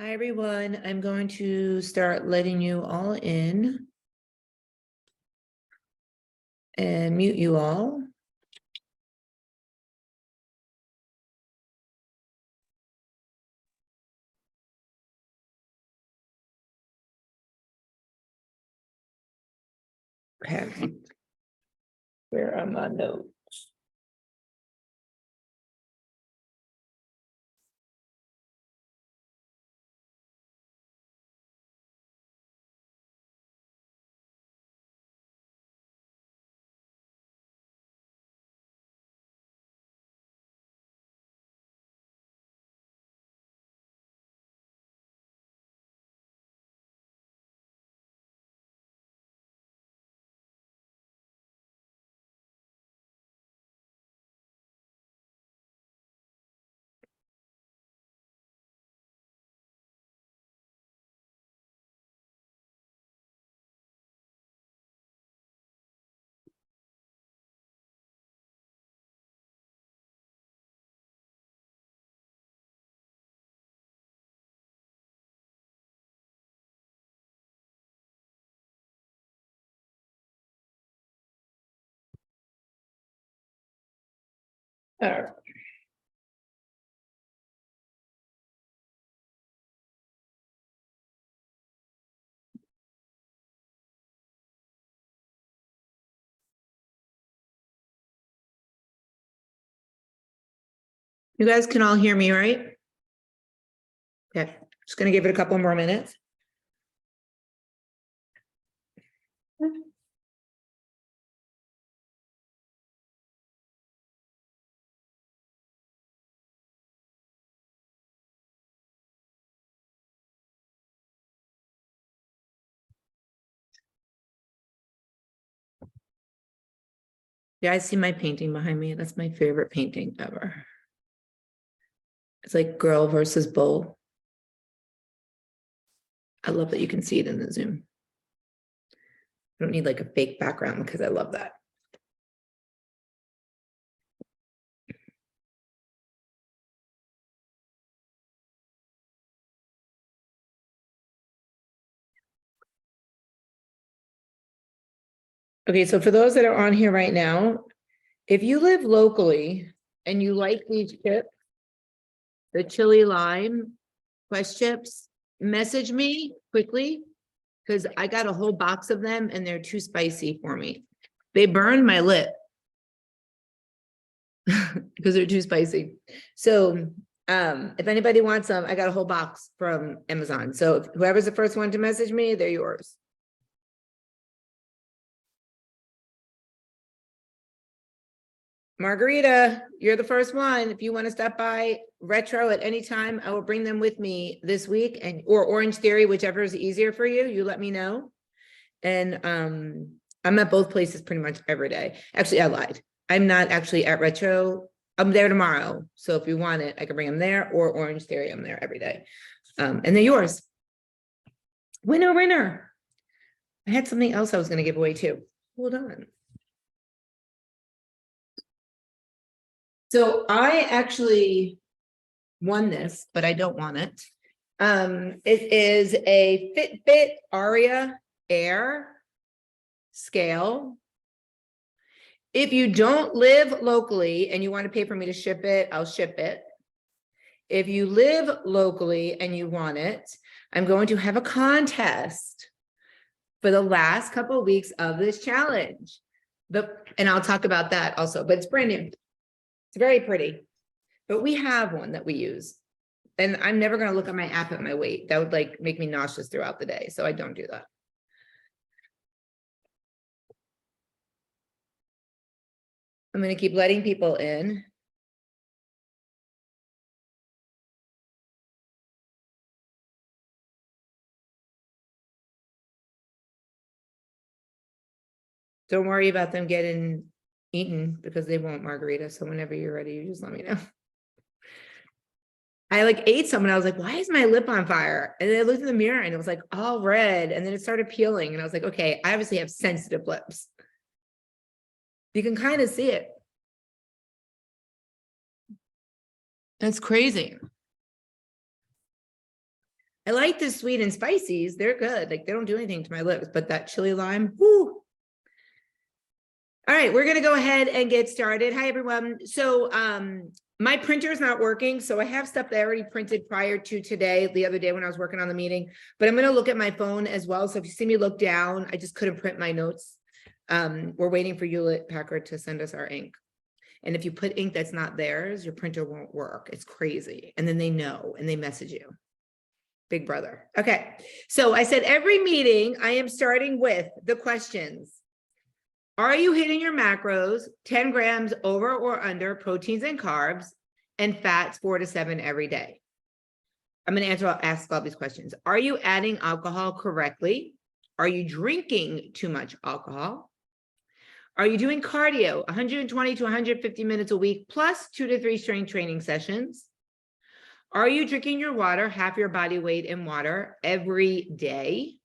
Hi, everyone. I'm going to start letting you all in and mute you all. Okay. Where are my notes? All right. You guys can all hear me, right? Okay. Just going to give it a couple more minutes. Yeah, I see my painting behind me. That's my favorite painting ever. It's like girl versus bull. I love that you can see it in the Zoom. I don't need like a fake background because I love that. Okay, so for those that are on here right now, if you live locally and you like these chips, the chili lime Quest chips, message me quickly because I got a whole box of them and they're too spicy for me. They burned my lip because they're too spicy. So if anybody wants them, I got a whole box from Amazon. So whoever's the first one to message me, they're yours. Margarita, you're the first one. If you want to stop by Retro at any time, I will bring them with me this week, and or Orange Theory, whichever is easier for you. You let me know. And I'm at both places pretty much every day. Actually, I lied. I'm not actually at Retro. I'm there tomorrow. So if you want it, I can bring them there, or Orange Theory. I'm there every day. And they're yours. Winner, winner. I had something else I was going to give away too. Hold on. So I actually won this, but I don't want it. It is a Fitbit Aria Air scale. If you don't live locally and you want to pay for me to ship it, I'll ship it. If you live locally and you want it, I'm going to have a contest for the last couple of weeks of this challenge. And I'll talk about that also, but it's brand new. It's very pretty, but we have one that we use. And I'm never going to look at my app at my weight. That would like make me nauseous throughout the day. So I don't do that. I'm going to keep letting people in. Don't worry about them getting eaten because they won't, Margarita. So whenever you're ready, you just let me know. I like ate some and I was like, why is my lip on fire? And then I looked in the mirror and it was like all red. And then it started peeling. And I was like, okay, I obviously have sensitive lips. You can kind of see it. That's crazy. I like the sweet and spices. They're good. Like they don't do anything to my lips, but that chili lime, whoo. All right, we're gonna go ahead and get started. Hi, everyone. So my printer is not working, so I have stuff that I already printed prior to today, the other day when I was working on the meeting, but I'm gonna look at my phone as well. So if you see me look down, I just couldn't print my notes. We're waiting for Hewlett Packard to send us our ink. And if you put ink that's not theirs, your printer won't work. It's crazy. And then they know and they message you. Big brother. Okay, so I said every meeting I am starting with the questions. Are you hitting your macros 10 grams over or under proteins and carbs and fats 4 to 7 every day? I'm going to ask all these questions. Are you adding alcohol correctly? Are you drinking too much alcohol? Are you doing cardio 120 to 150 minutes a week plus 2 to 3 strength training sessions? Are you drinking your water, half your body weight in water every day?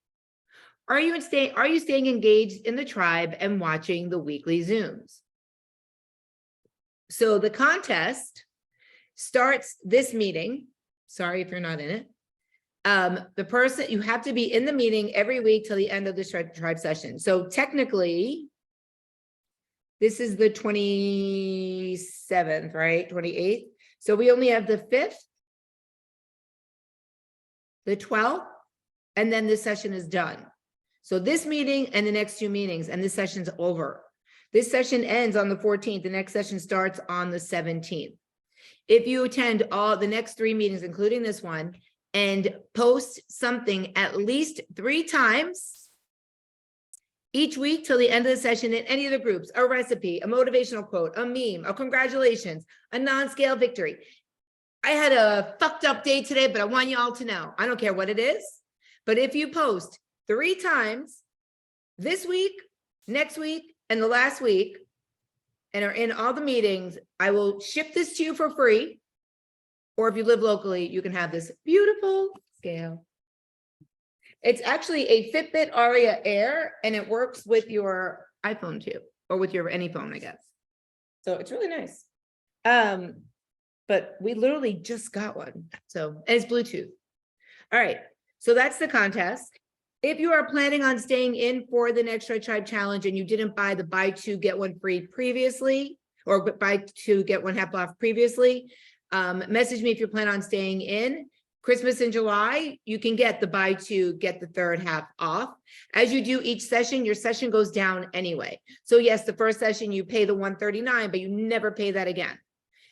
Are you staying engaged in the tribe and watching the weekly Zooms? So the contest starts this meeting. Sorry if you're not in it. The person, you have to be in the meeting every week till the end of the tribe session. So technically, this is the 27th, right? 28th. So we only have the 5th, the 12th, and then this session is done. So this meeting and the next 2 meetings, and this session's over. This session ends on the 14th. The next session starts on the 17th. If you attend all the next 3 meetings, including this one, and post something at least 3 times each week till the end of the session in any of the groups, a recipe, a motivational quote, a meme, a congratulations, a non-scale victory. I had a fucked up day today, but I want you all to know, I don't care what it is, but if you post 3 times this week, next week, and the last week, and are in all the meetings, I will ship this to you for free. Or if you live locally, you can have this beautiful scale. It's actually a Fitbit Aria Air, and it works with your iPhone too, or with your any phone, I guess. So it's really nice. But we literally just got one. So, and it's Bluetooth. All right, so that's the contest. If you are planning on staying in for the Next Tribe Challenge and you didn't buy the buy 2, get 1 free previously, or buy 2, get 1 half off previously, message me if you plan on staying in. Christmas in July, you can get the buy 2, get the 3rd half off. As you do each session, your session goes down anyway. So yes, the first session you pay the $139, but you never pay that again.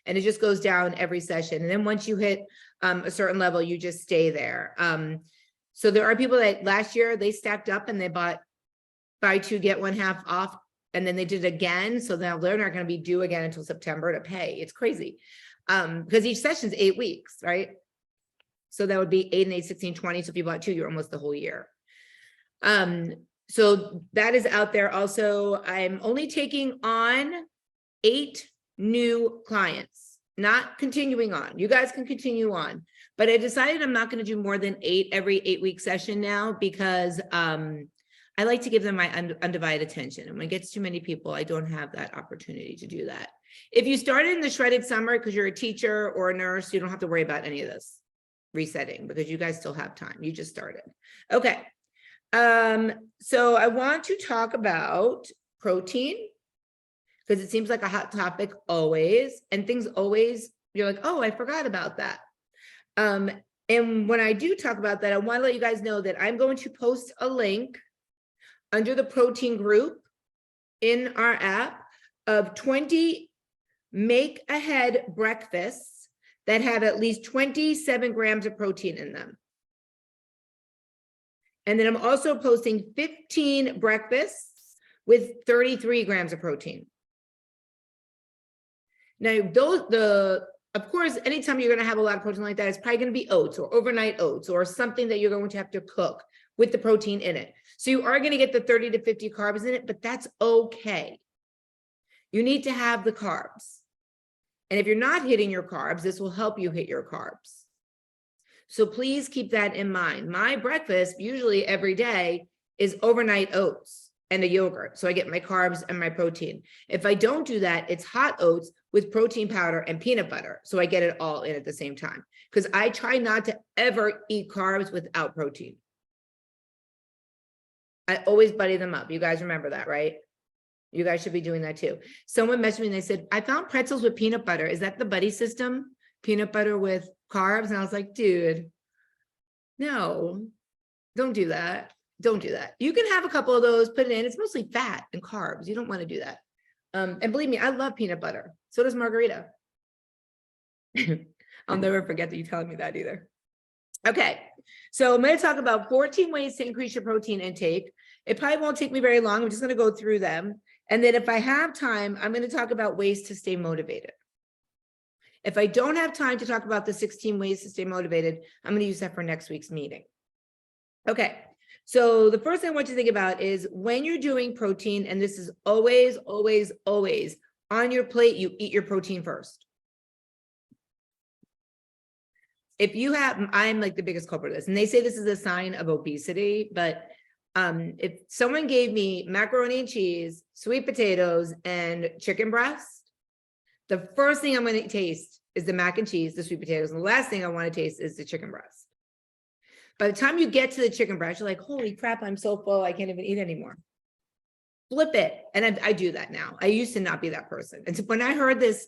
And it just goes down every session. And then once you hit a certain level, you just stay there. So there are people that last year they stacked up and they bought buy 2, get 1 half off, and then they did it again. So now they're not going to be due again until September to pay. It's crazy. Because each session is 8 weeks, right? So that would be 8 and 8, 16, 20. So if you bought 2, you're almost the whole year. So that is out there. Also, I'm only taking on 8 new clients, not continuing on. You guys can continue on. But I decided I'm not going to do more than 8 every 8-week session now because I like to give them my undivided attention. And when it gets too many people, I don't have that opportunity to do that. If you started in the shredded summer because you're a teacher or a nurse, you don't have to worry about any of this resetting because you guys still have time. You just started. Okay. So I want to talk about protein because it seems like a hot topic always, and things always, you're like, oh, I forgot about that. And when I do talk about that, I want to let you guys know that I'm going to post a link under the protein group in our app of 20 make ahead breakfasts that have at least 27 grams of protein in them. And then I'm also posting 15 breakfasts with 33 grams of protein. Now, of course, anytime you're going to have a lot of protein like that, it's probably going to be oats or overnight oats or something that you're going to have to cook with the protein in it. So you are going to get the 30 to 50 carbs in it, but that's okay. You need to have the carbs. And if you're not hitting your carbs, this will help you hit your carbs. So please keep that in mind. My breakfast, usually every day, is overnight oats. and a yogurt. So I get my carbs and my protein. If I don't do that, it's hot oats with protein powder and peanut butter. So I get it all in at the same time, because I try not to ever eat carbs without protein. I always buddy them up. You guys remember that, right? You guys should be doing that too. Someone messaged me and they said, I found pretzels with peanut butter. Is that the buddy system? Peanut butter with carbs? And I was like, dude, no, don't do that. Don't do that. You can have a couple of those, put it in. It's mostly fat and carbs. You don't want to do that. And believe me, I love peanut butter. So does Margarita. I'll never forget that you telling me that either. Okay, so I'm going to talk about 14 ways to increase your protein intake. It probably won't take me very long. I'm just going to go through them. And then if I have time, I'm going to talk about ways to stay motivated. If I don't have time to talk about the 16 ways to stay motivated, I'm going to use that for next week's meeting. Okay, so the first thing I want you to think about is when you're doing protein, and this is always, always, always on your plate, you eat your protein first. If you have, I'm like the biggest culprit of this, and they say this is a sign of obesity, but if someone gave me macaroni and cheese, sweet potatoes, and chicken breast, the first thing I'm going to taste is the mac and cheese, the sweet potatoes, and the last thing I want to taste is the chicken breast. By the time you get to the chicken breast, you're like, holy crap, I'm so full, I can't even eat anymore. Flip it. And I do that now. I used to not be that person. And so when I heard this,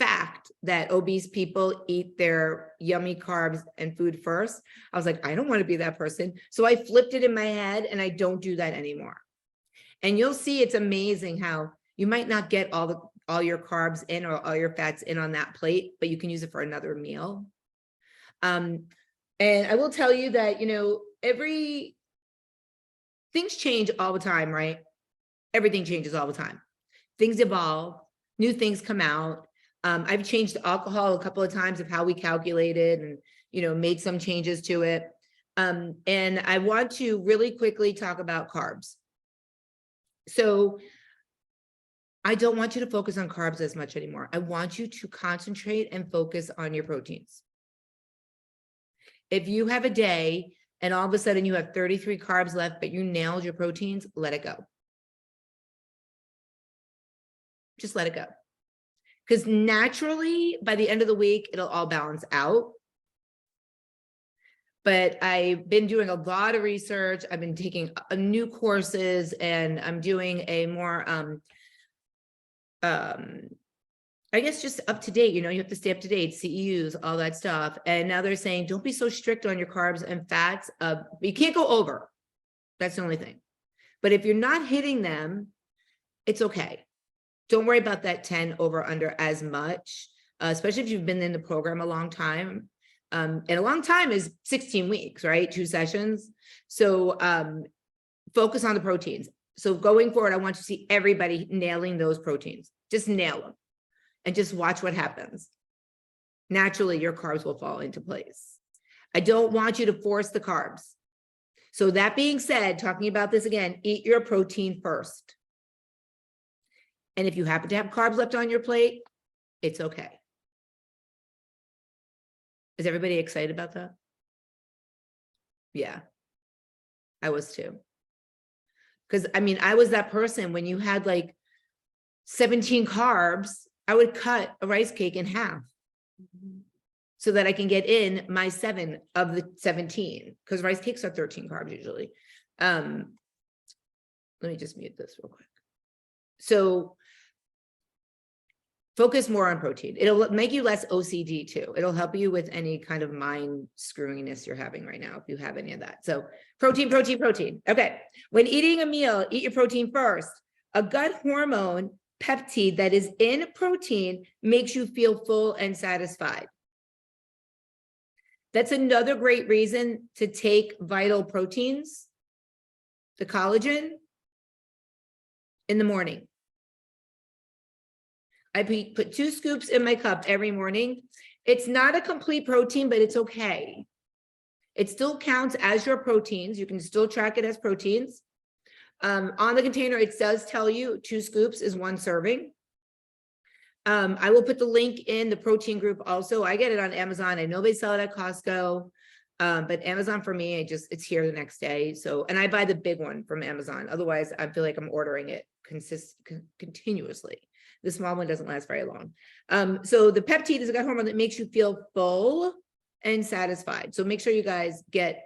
fact that obese people eat their yummy carbs and food first, I was like, I don't want to be that person. So I flipped it in my head and I don't do that anymore. And you'll see it's amazing how you might not get all your carbs in or all your fats in on that plate, but you can use it for another meal. And I will tell you that, you know, things change all the time, right? Everything changes all the time. Things evolve, new things come out. I've changed alcohol a couple of times of how we calculate it and, you know, made some changes to it. And I want to really quickly talk about carbs. So I don't want you to focus on carbs as much anymore. I want you to concentrate and focus on your proteins. If you have a day and all of a sudden you have 33 carbs left, but you nailed your proteins, let it go. Just let it go. Because naturally, by the end of the week, it'll all balance out. But I've been doing a lot of research. I've been taking new courses, and I'm doing a more, I guess, just up to date. You know, you have to stay up to date, CEUs, all that stuff. And now they're saying, don't be so strict on your carbs and fats. You can't go over. That's the only thing. But if you're not hitting them, it's okay. Don't worry about that 10 over under as much, especially if you've been in the program a long time. And a long time is 16 weeks, right? 2 sessions. So focus on the proteins. So going forward, I want you to see everybody nailing those proteins. Just nail them and just watch what happens. Naturally, your carbs will fall into place. I don't want you to force the carbs. So that being said, talking about this again, eat your protein first. And if you happen to have carbs left on your plate, it's okay. Is everybody excited about that? Yeah, I was too. Because I mean, I was that person when you had like 17 carbs, I would cut a rice cake in half so that I can get in my 7 of the 17, because rice cakes are 13 carbs usually. Let me just mute this real quick. So focus more on protein. It'll make you less OCD too. It'll help you with any kind of mind screwiness you're having right now, if you have any of that. So protein, protein, protein. Okay. When eating a meal, eat your protein first. A gut hormone, peptide, that is in protein makes you feel full and satisfied. That's another great reason to take vital proteins, the collagen, in the morning. I put 2 scoops in my cup every morning. It's not a complete protein, but it's okay. It still counts as your proteins. You can still track it as proteins. On the container, it does tell you 2 scoops is 1 serving. I will put the link in the protein group also. I get it on Amazon. I know they sell it at Costco. But Amazon for me, it's here the next day. So, and I buy the big one from Amazon. Otherwise, I feel like I'm ordering it continuously. The small one doesn't last very long. So the peptide is a gut hormone that makes you feel full and satisfied. So make sure you guys get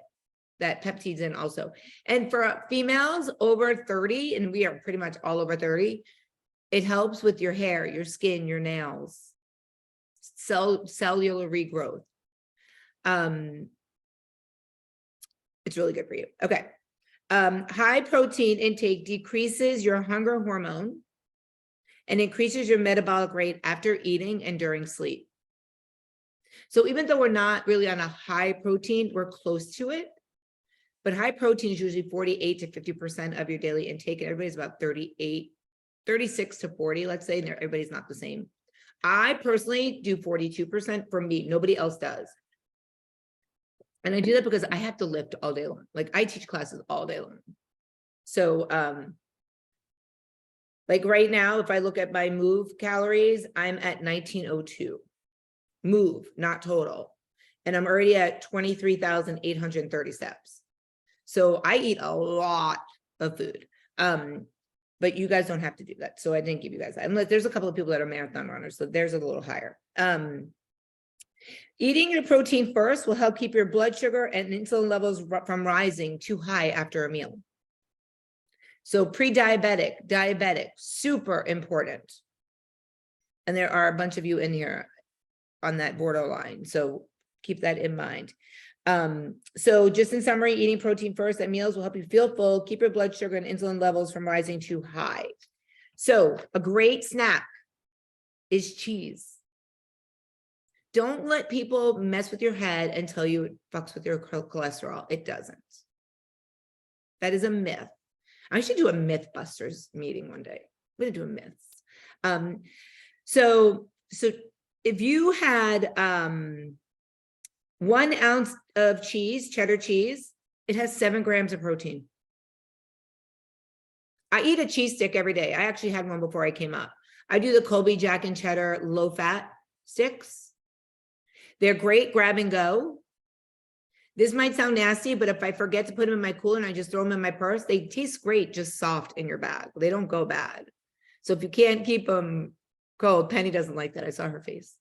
that peptides in also. And for females over 30, and we are pretty much all over 30, it helps with your hair, your skin, your nails, cellular regrowth. It's really good for you. Okay. High protein intake decreases your hunger hormone and increases your metabolic rate after eating and during sleep. So even though we're not really on a high protein, we're close to it. But high protein is usually 48 to 50% of your daily intake, and everybody's about 36 to 40, let's say, and everybody's not the same. I personally do 42% for me. Nobody else does. And I do that because I have to lift all day long. Like I teach classes all day long. So, like right now, if I look at my move calories, I'm at 1902. Move, not total. And I'm already at 23,830 steps. So I eat a lot of food. But you guys don't have to do that. So I didn't give you guys that. Unless there's a couple of people that are marathon runners, so theirs are a little higher. Eating your protein first will help keep your blood sugar and insulin levels from rising too high after a meal. So pre-diabetic, diabetic, super important. And there are a bunch of you in here on that borderline. So keep that in mind. So just in summary, eating protein first at meals will help you feel full, keep your blood sugar and insulin levels from rising too high. So a great snack is cheese. Don't let people mess with your head and tell you it fucks with your cholesterol. It doesn't. That is a myth. I should do a Mythbusters meeting one day. I'm going to do a myths. So if you had 1 ounce of cheese, cheddar cheese, it has 7 grams of protein. I eat a cheese stick every day. I actually had one before I came up. I do the Colby Jack and Cheddar low fat sticks. They're great grab and go. This might sound nasty, but if I forget to put them in my cooler and I just throw them in my purse, they taste great, just soft in your bag. They don't go bad. So if you can't keep them cold, Penny doesn't like that. I saw her face.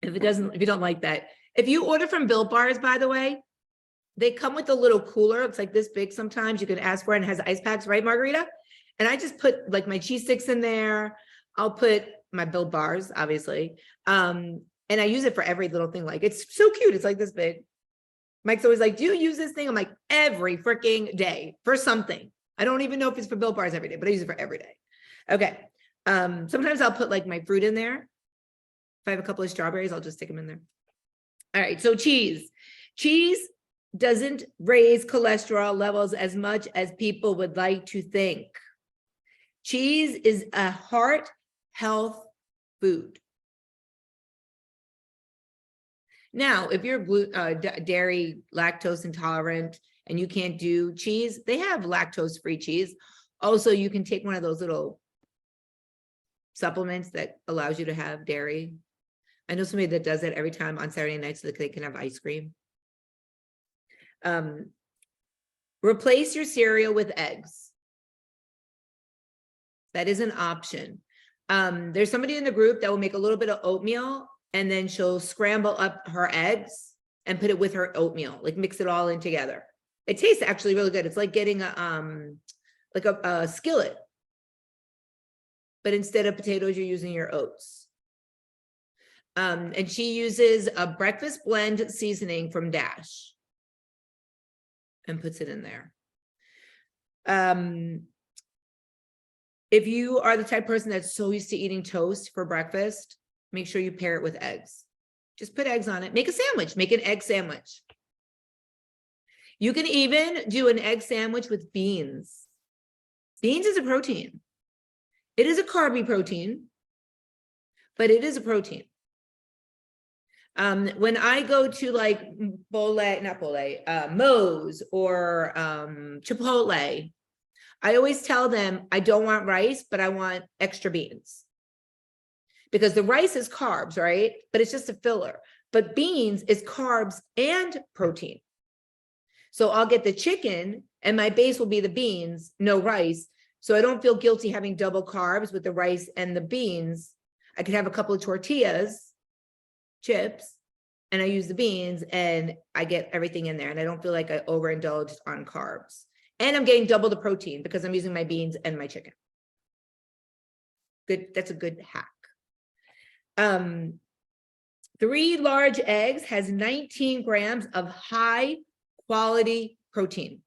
If you don't like that, if you order from Built Bars, by the way, they come with a little cooler. It's like this big sometimes. You can ask for it, and it has ice packs, right, Margarita? And I just put like my cheese sticks in there. I'll put my Built Bars, obviously. And I use it for every little thing. Like, it's so cute. It's like this big. Mike's always like, do you use this thing? I'm like, every freaking day for something. I don't even know if it's for Built Bars every day, but I use it for every day. Okay. Sometimes I'll put like my fruit in there. If I have a couple of strawberries, I'll just stick them in there. All right. So cheese. Cheese doesn't raise cholesterol levels as much as people would like to think. Cheese is a heart health food. Now, if you're dairy, lactose intolerant, and you can't do cheese, they have lactose-free cheese. Also, you can take one of those little supplements that allows you to have dairy. I know somebody that does it every time on Saturday night so that they can have ice cream. Replace your cereal with eggs. That is an option. There's somebody in the group that will make a little bit of oatmeal, and then she'll scramble up her eggs and put it with her oatmeal, like mix it all in together. It tastes actually really good. It's like getting a skillet, but instead of potatoes, you're using your oats. And she uses a breakfast blend seasoning from Dash and puts it in there. If you are the type of person that's so used to eating toast for breakfast, make sure you pair it with eggs. Just put eggs on it. Make a sandwich. Make an egg sandwich. You can even do an egg sandwich with beans. Beans is a protein. It is a carby protein, but it is a protein. When I go to like Moe's or Chipotle, I always tell them I don't want rice, but I want extra beans. Because the rice is carbs, right? But it's just a filler. but beans is carbs and protein. So I'll get the chicken and my base will be the beans, no rice. So I don't feel guilty having double carbs with the rice and the beans. I could have a couple of tortillas, chips, and I use the beans and I get everything in there. And I don't feel like I overindulged on carbs. And I'm getting double the protein because I'm using my beans and my chicken. Good. That's a good hack. 3 large eggs has 19 grams of high quality protein.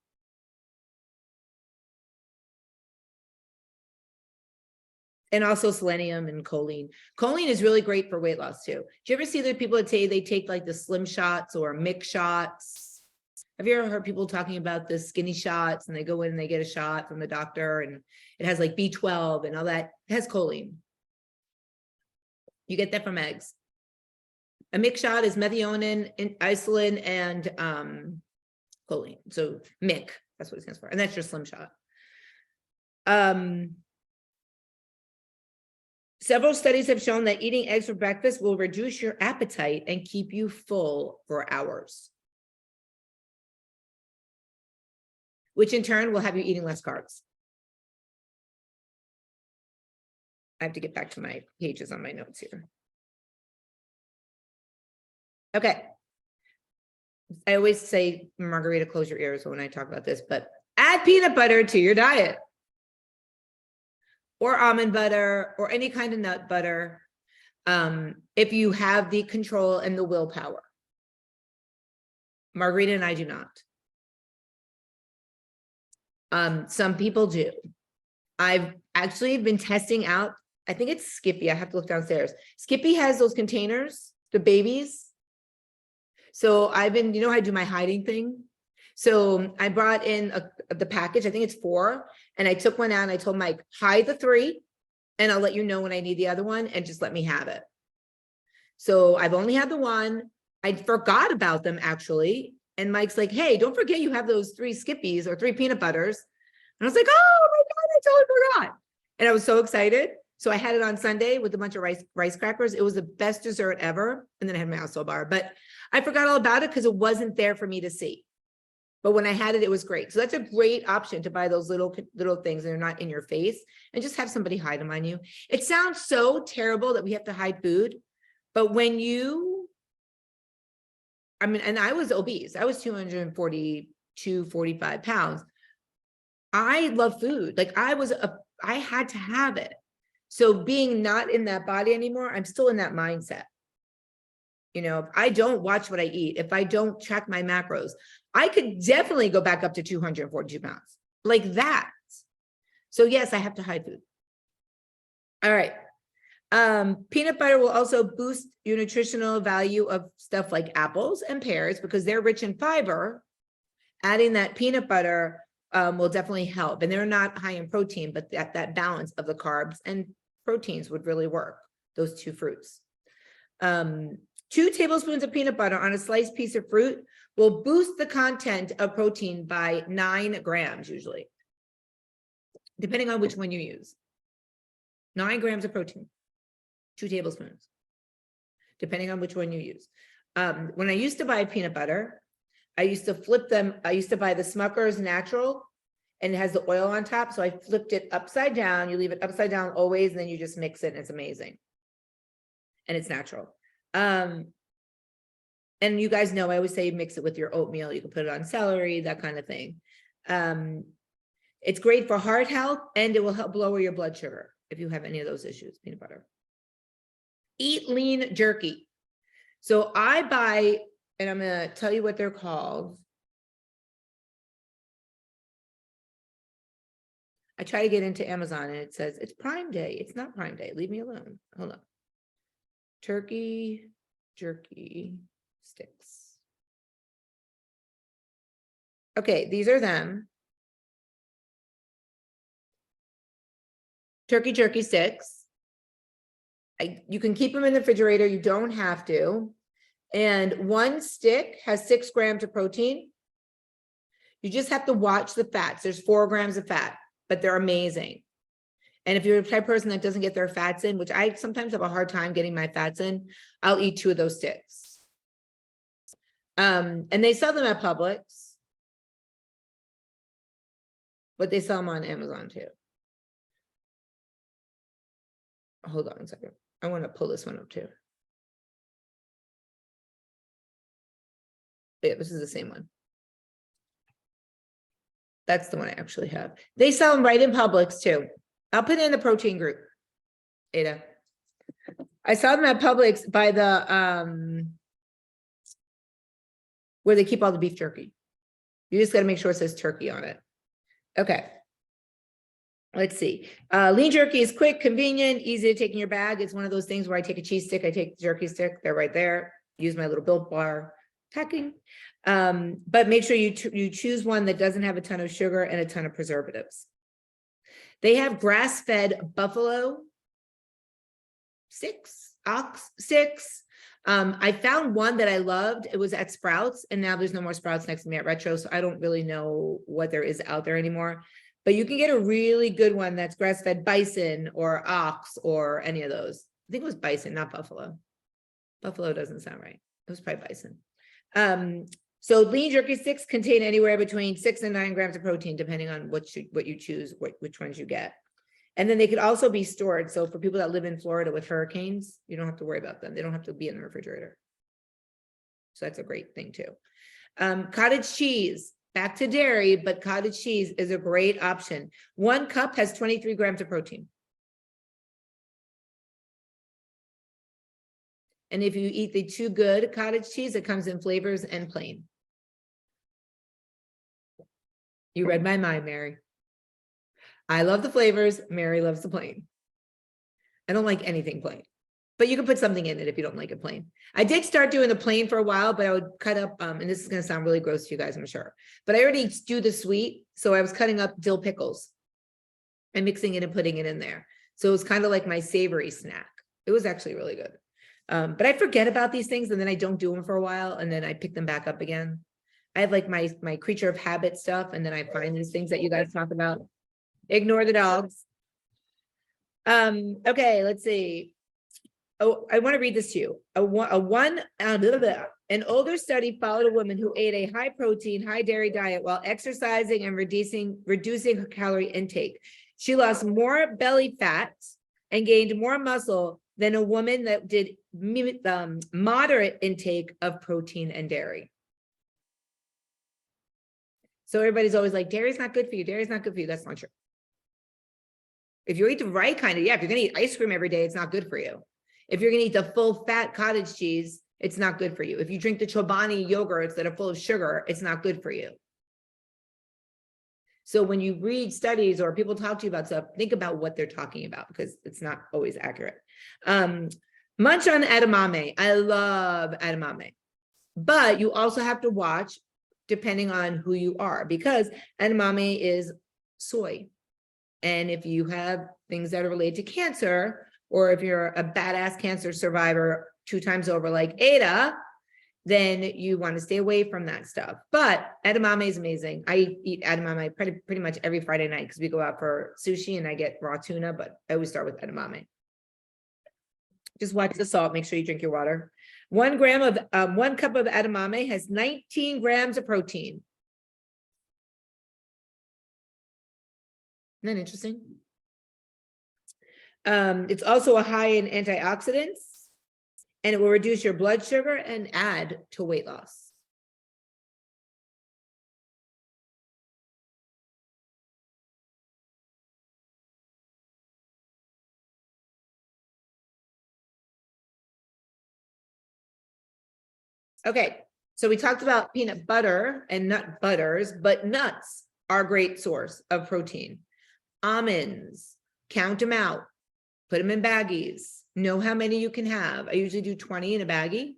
And also selenium and choline. Choline is really great for weight loss too. Do you ever see the people that say they take like the slim shots or mix shots? Have you ever heard people talking about the skinny shots and they go in and they get a shot from the doctor and it has like B12 and all that? It has choline. You get that from eggs. A mix shot is methionine, insulin, and choline. So MIC, that's what it stands for. And that's your slim shot. Several studies have shown that eating eggs for breakfast will reduce your appetite and keep you full for hours, which in turn will have you eating less carbs. I have to get back to my pages on my notes here. Okay. I always say, Margarita, close your ears when I talk about this, but add peanut butter to your diet. Or almond butter, or any kind of nut butter, if you have the control and the willpower. Margarita and I do not. Some people do. I've actually been testing out, I think it's Skippy, I have to look downstairs. Skippy has those containers, the babies. So I've been, you know, I do my hiding thing. So I brought in the package, I think it's 4, and I took one out and I told Mike, hide the 3, and I'll let you know when I need the other one and just let me have it. So I've only had the one. I forgot about them actually. And Mike's like, hey, don't forget you have those 3 Skippies or 3 peanut butters. And I was like, oh my God, I totally forgot. And I was so excited. So I had it on Sunday with a bunch of rice crackers. It was the best dessert ever. And then I had my Also bar, but I forgot all about it because it wasn't there for me to see. But when I had it, it was great. So that's a great option to buy those little things that are not in your face and just have somebody hide them on you. It sounds so terrible that we have to hide food, but when you, I mean, and I was obese. I was 242, 45 pounds. I love food. Like I had to have it. So being not in that body anymore, I'm still in that mindset. You know, if I don't watch what I eat, if I don't track my macros, I could definitely go back up to 242 pounds like that. So yes, I have to hide food. All right. Peanut butter will also boost your nutritional value of stuff like apples and pears because they're rich in fiber. Adding that peanut butter will definitely help. And they're not high in protein, but that balance of the carbs and proteins would really work, those 2 fruits. 2 tablespoons of peanut butter on a sliced piece of fruit will boost the content of protein by 9 grams usually, depending on which one you use. 9 grams of protein, 2 tablespoons, depending on which one you use. When I used to buy peanut butter, I used to flip them. I used to buy the Smucker's Natural and it has the oil on top. So I flipped it upside down. You leave it upside down always, and then you just mix it and it's amazing. And it's natural. And you guys know, I always say mix it with your oatmeal. You can put it on celery, that kind of thing. It's great for heart health and it will help lower your blood sugar if you have any of those issues, peanut butter. Eat lean jerky. So I buy, and I'm going to tell you what they're called. I try to get into Amazon and it says it's Prime Day. It's not Prime Day. Leave me alone. Hold on. Turkey jerky sticks. Okay, these are them. Turkey jerky sticks. You can keep them in the refrigerator. You don't have to. And 1 stick has 6 grams of protein. You just have to watch the fats. There's 4 grams of fat, but they're amazing. And if you're the type of person that doesn't get their fats in, which I sometimes have a hard time getting my fats in, I'll eat 2 of those sticks. And they sell them at Publix. But they sell them on Amazon too. Hold on a second. I want to pull this one up too. Yeah, this is the same one. That's the one I actually have. They sell them right in Publix too. I'll put it in the protein group. Ada. I saw them at Publix by the where they keep all the beef jerky. You just got to make sure it says turkey on it. Okay. Let's see. Lean jerky is quick, convenient, easy to take in your bag. It's one of those things where I take a cheese stick, I take the jerky stick, they're right there. Use my little Built Bar packing. But make sure you choose one that doesn't have a ton of sugar and a ton of preservatives. They have grass-fed buffalo ox sticks. I found one that I loved. It was at Sprouts, and now there's no more Sprouts next to me at Retro, so I don't really know what there is out there anymore. But you can get a really good one that's grass-fed bison or ox or any of those. I think it was bison, not buffalo. Buffalo doesn't sound right. It was probably bison. So lean jerky sticks contain anywhere between 6 and 9 grams of protein, depending on what you choose, which ones you get. And then they could also be stored. So for people that live in Florida with hurricanes, you don't have to worry about them. They don't have to be in the refrigerator. So that's a great thing too. Cottage cheese, back to dairy, but cottage cheese is a great option. 1 cup has 23 grams of protein. And if you eat the Too Good cottage cheese, it comes in flavors and plain. You read my mind, Mary. I love the flavors. Mary loves the plain. I don't like anything plain, but you can put something in it if you don't like it plain. I did start doing the plain for a while, but I would cut up, and this is going to sound really gross to you guys, I'm sure, but I already do the sweet. So I was cutting up dill pickles and mixing it and putting it in there. So it was kind of like my savory snack. It was actually really good. But I forget about these things and then I don't do them for a while and then I pick them back up again. I have like my creature of habit stuff and then I find these things that you guys talk about. Ignore the dogs. Okay, let's see. Oh, I want to read this to you. An older study followed a woman who ate a high protein, high dairy diet while exercising and reducing her calorie intake. She lost more belly fat and gained more muscle than a woman that did moderate intake of protein and dairy. So everybody's always like, dairy's not good for you. Dairy's not good for you. That's not true. If you eat the right kind of, if you're going to eat ice cream every day, it's not good for you. If you're going to eat the full fat cottage cheese, it's not good for you. If you drink the Chobani yogurts that are full of sugar, it's not good for you. So when you read studies or people talk to you about stuff, think about what they're talking about because it's not always accurate. Munch on edamame. I love edamame, but you also have to watch depending on who you are because edamame is soy. And if you have things that are related to cancer, or if you're a badass cancer survivor 2 times over like Ada, then you want to stay away from that stuff. But edamame is amazing. I eat edamame pretty much every Friday night because we go out for sushi and I get raw tuna, but I always start with edamame. Just watch the salt. Make sure you drink your water. 1 cup of edamame has 19 grams of protein. Isn't that interesting? It's also a high in antioxidants, and it will reduce your blood sugar and add to weight loss. Okay, so we talked about peanut butter and nut butters, but nuts are a great source of protein. Almonds, count them out, put them in baggies, know how many you can have. I usually do 20 in a baggie.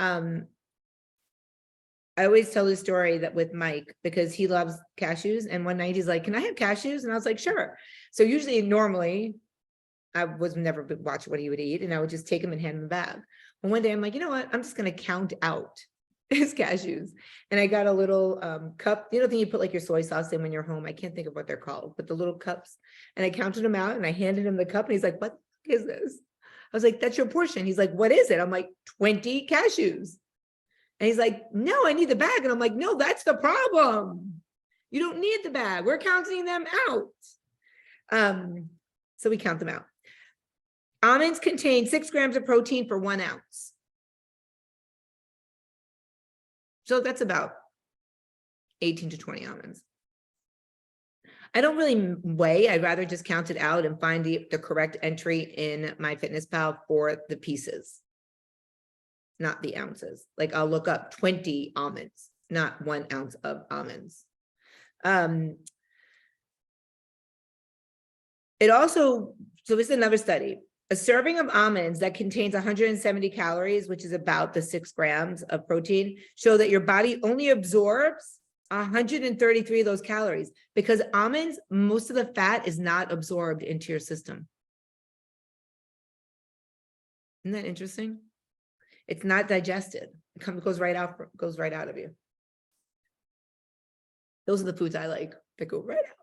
I always tell this story that with Mike because he loves cashews. And one night he's like, can I have cashews? And I was like, sure. So normally I was never watch what he would eat and I would just take him and hand him a bag. And one day I'm like, you know what? I'm just going to count out his cashews. And I got a little cup, the thing you put like your soy sauce in when you're home. I can't think of what they're called, but the little cups. And I counted them out and I handed him the cup and he's like, what is this? I was like, that's your portion. He's like, what is it? I'm like, 20 cashews. And he's like, no, I need the bag. And I'm like, no, that's the problem. You don't need the bag. We're counting them out. So we count them out. Almonds contain 6 grams of protein for 1 ounce. So that's about 18 to 20 almonds. I don't really weigh. I'd rather just count it out and find the correct entry in MyFitnessPal for the pieces, not the ounces. Like I'll look up 20 almonds, not 1 ounce of almonds. It also, so this is another study. A serving of almonds that contains 170 calories, which is about the 6 grams of protein, show that your body only absorbs 133 of those calories, because almonds, most of the fat is not absorbed into your system. Isn't that interesting? It's not digested. It goes right out of you. Those are the foods I like that go right out.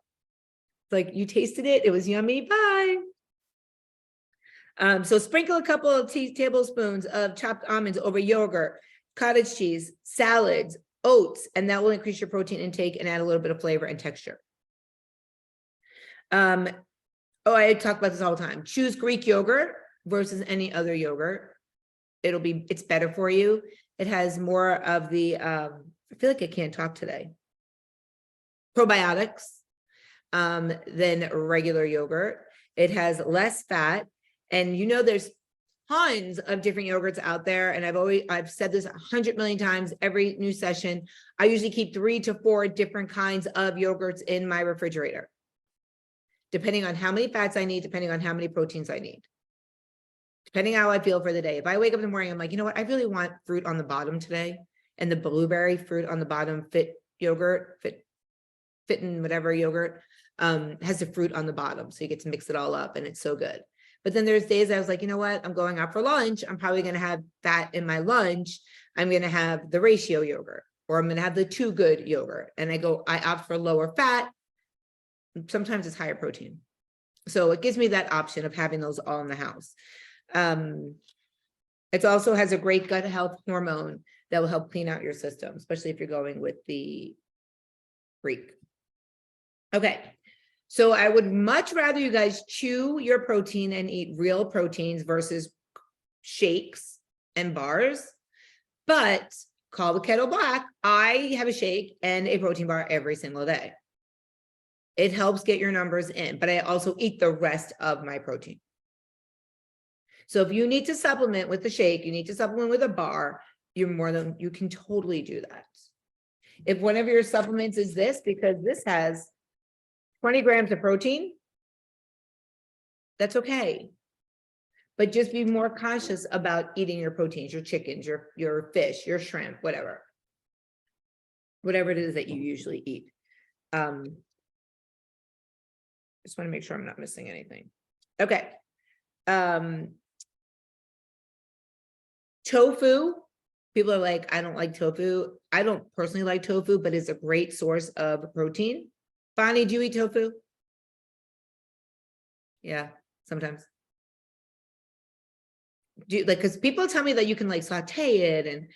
It's like you tasted it, it was yummy, bye. So sprinkle a couple of tablespoons of chopped almonds over yogurt, cottage cheese, salads, oats, and that will increase your protein intake and add a little bit of flavor and texture. I talk about this all the time. Choose Greek yogurt versus any other yogurt. It's better for you. It has more of the, I feel like I can't talk today. Probiotics than regular yogurt. It has less fat. And you know, there's tons of different yogurts out there. And I've said this 100 million times every new session. I usually keep 3 to 4 different kinds of yogurts in my refrigerator, depending on how many fats I need, depending on how many proteins I need, depending on how I feel for the day. If I wake up in the morning, I'm like, you know what? I really want fruit on the bottom today. And the blueberry fruit on the bottom, fit yogurt, Fittin' whatever yogurt, has the fruit on the bottom. So you get to mix it all up and it's so good. But then there's days I was like, you know what? I'm going out for lunch. I'm probably going to have fat in my lunch. I'm going to have the ratio yogurt, or I'm going to have the Too Good yogurt. And I opt for lower fat. Sometimes it's higher protein. So it gives me that option of having those all in the house. It also has a great gut health hormone that will help clean out your system, especially if you're going with the Greek. Okay. So I would much rather you guys chew your protein and eat real proteins versus shakes and bars, but call the kettle black. I have a shake and a protein bar every single day. It helps get your numbers in, but I also eat the rest of my protein. So if you need to supplement with the shake, you need to supplement with a bar, you can totally do that. If one of your supplements is this, because this has 20 grams of protein, that's okay. But just be more conscious about eating your proteins, your chickens, your fish, your shrimp, whatever it is that you usually eat. Just want to make sure I'm not missing anything. Okay. Tofu. People are like, I don't like tofu. I don't personally like tofu, but it's a great source of protein. Bonnie, do you eat tofu? Yeah, sometimes. Do you like, because people tell me that you can like saute it and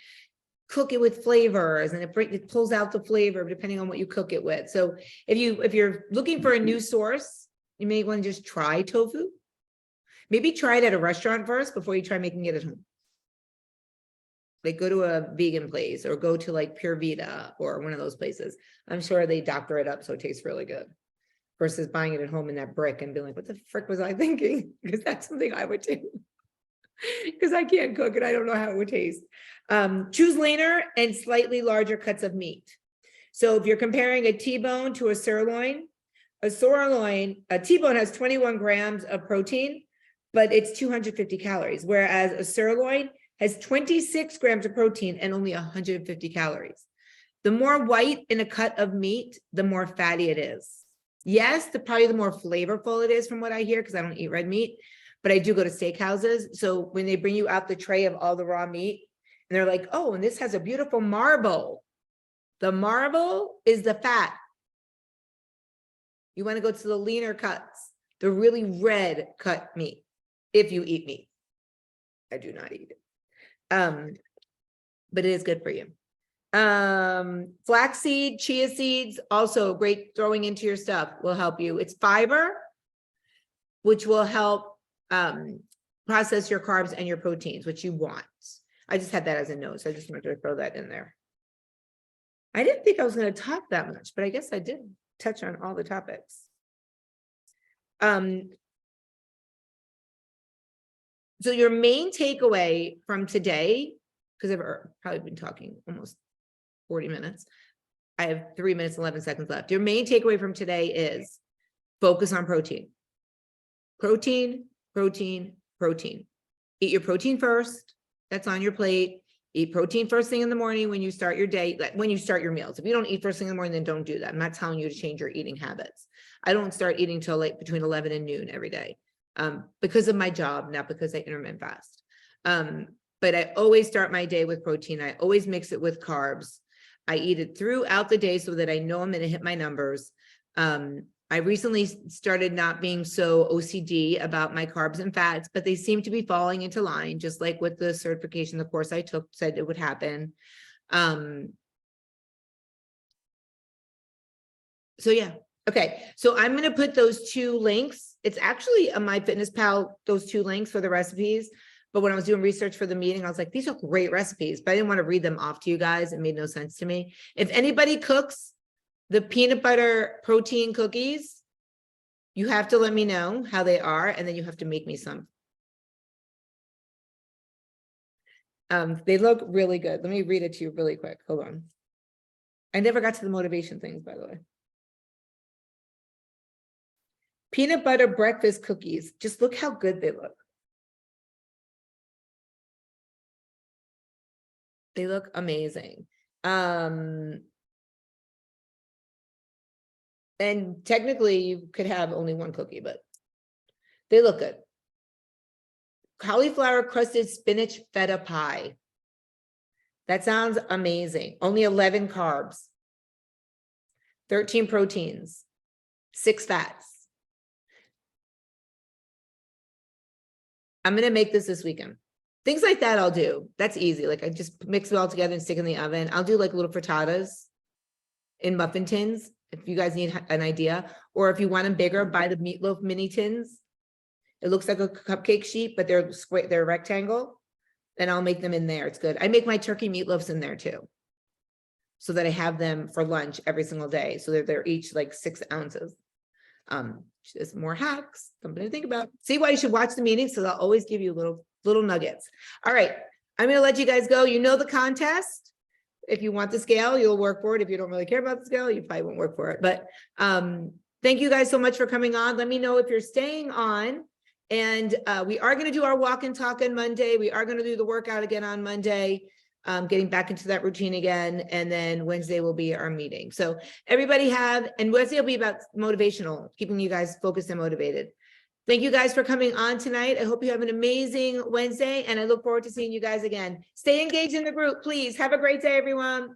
cook it with flavors, and it pulls out the flavor depending on what you cook it with. So if you're looking for a new source, you may want to just try tofu. Maybe try it at a restaurant first before you try making it at home. Like go to a vegan place or go to like Pure Vita or one of those places. I'm sure they doctor it up so it tastes really good versus buying it at home in that brick and being like, what the frick was I thinking? Because that's something I would do because I can't cook and I don't know how it would taste. Choose leaner and slightly larger cuts of meat. So if you're comparing a T-bone to a sirloin, a T-bone has 21 grams of protein, but it's 250 calories, whereas a sirloin has 26 grams of protein and only 150 calories. The more white in a cut of meat, the more fatty it is. Yes, probably the more flavorful it is from what I hear, because I don't eat red meat, but I do go to steakhouses. So when they bring you out the tray of all the raw meat, and they're like, oh, and this has a beautiful marble. The marble is the fat. You want to go to the leaner cuts, the really red cut meat, if you eat meat. I do not eat it. But it is good for you. Flaxseed, chia seeds, also great throwing into your stuff will help you. It's fiber, which will help process your carbs and your proteins, which you want. I just had that as a note, so I just wanted to throw that in there. I didn't think I was going to talk that much, but I guess I did touch on all the topics. So your main takeaway from today, because I've probably been talking almost 40 minutes. I have 3 minutes, 11 seconds left. Your main takeaway from today is focus on protein. Protein, protein, protein. Eat your protein first. That's on your plate. Eat protein first thing in the morning when you start your day, like when you start your meals. If you don't eat first thing in the morning, then don't do that. I'm not telling you to change your eating habits. I don't start eating till like between 11 and noon every day because of my job, not because I intermittent fast. But I always start my day with protein. I always mix it with carbs. I eat it throughout the day so that I know I'm going to hit my numbers. I recently started not being so OCD about my carbs and fats, but they seem to be falling into line, just like with the certification, the course I took said it would happen. So yeah. Okay. So I'm going to put those 2 links. It's actually on MyFitnessPal, those 2 links for the recipes. But when I was doing research for the meeting, I was like, these are great recipes, but I didn't want to read them off to you guys. It made no sense to me. If anybody cooks the peanut butter protein cookies, you have to let me know how they are, and then you have to make me some. They look really good. Let me read it to you really quick. Hold on. I never got to the motivation things, by the way. Peanut butter breakfast cookies. Just look how good they look. They look amazing. And technically you could have only 1 cookie, but they look good. Cauliflower crusted spinach feta pie. That sounds amazing. Only 11 carbs, 13 proteins, 6 fats. I'm going to make this weekend. Things like that I'll do. That's easy. Like I just mix it all together and stick it in the oven. I'll do like little frittatas in muffin tins if you guys need an idea. Or if you want them bigger, buy the meatloaf mini tins. It looks like a cupcake sheet, but they're square, they're rectangle. And I'll make them in there. It's good. I make my turkey meatloafs in there too, so that I have them for lunch every single day. So they're each like 6 ounces. Just more hacks, something to think about. See why you should watch the meetings, so I'll always give you little nuggets. All right, I'm going to let you guys go. You know the contest. If you want the scale, you'll work for it. If you don't really care about the scale, you probably won't work for it. But thank you guys so much for coming on. Let me know if you're staying on. And we are going to do our walk and talk on Monday. We are going to do the workout again on Monday, getting back into that routine again. And then Wednesday will be our meeting. So everybody and Wednesday will be about motivational, keeping you guys focused and motivated. Thank you guys for coming on tonight. I hope you have an amazing Wednesday, and I look forward to seeing you guys again. Stay engaged in the group, please. Have a great day, everyone.